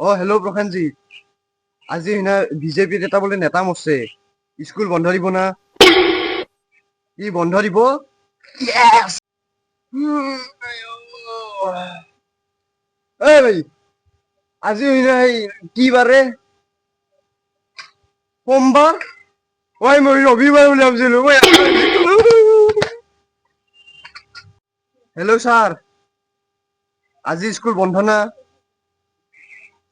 Hello' প্ৰশান্তজি। আজি সিনা বিজেপিৰ এটা বোলে নেতা মৰছে, স্কুল বন্ধ দিব না? কি বন্ধ দিব? Yes! এই ভাই, আজি সিনা কি বাৰে? সোমবাৰ? মই ৰবিবাৰ বুলি ভাবছিলো। হেল্ল' ছাৰ, আজি স্কুল বন্ধ না?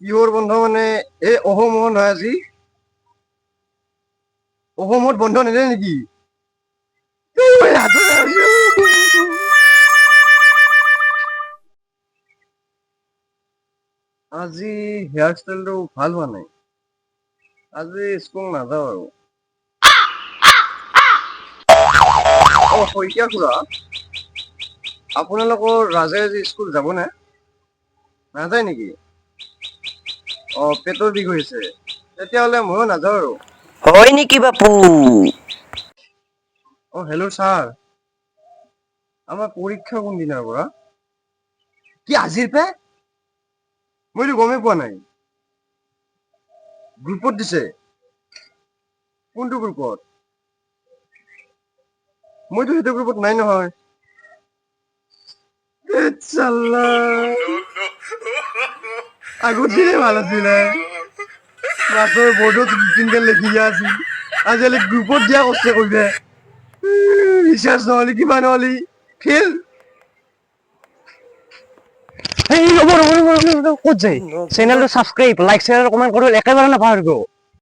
কিহৰ বন্ধ মানে এই অহমহৰ নহয় আজি? অসমত বন্ধ নিদিয়ে নেকি? আজি হেয়াৰ ষ্টাইলটো ভাল হোৱা নাই। আজি স্কুল নাযাওঁ আৰু। শইকীয়া খুৰা, আপোনালোকৰ ৰাজে আজি স্কুল যাবনে? নাযায় নেকি? পেটৰ বিষ হৈছে। তেতিয়াহ'লে ময়ো নাযাওঁ আৰু। হয় নেকি বাপু? হেল্ল' ছাৰ, আমাৰ পৰীক্ষা কোনদিনাৰ পৰা? কি আজিৰ পৰা? মইতো গমেই পোৱা নাই। গ্ৰুপত দিছে? কোনটো গ্ৰুপত? মইতো সেইটো গ্ৰুপত নাই নহয়। চাল্লা, আগতে ভাল আছিলে। ক্লাছৰ বৰ্ডত ৰুটিনখন লিখি দিয়া আছিল। আজিকালি গ্ৰুপত দিয়া কষ্ট কৰিছে। ৰিচাৰ্জ নহলি কিবা নহলি ফেল। ক'ত যায়? চেনেলটো ছাবস্ক্ৰাইব, লাইক, শ্বেয়াৰ, কমেণ্ট কৰিব একেবাৰে নাপাহৰিব।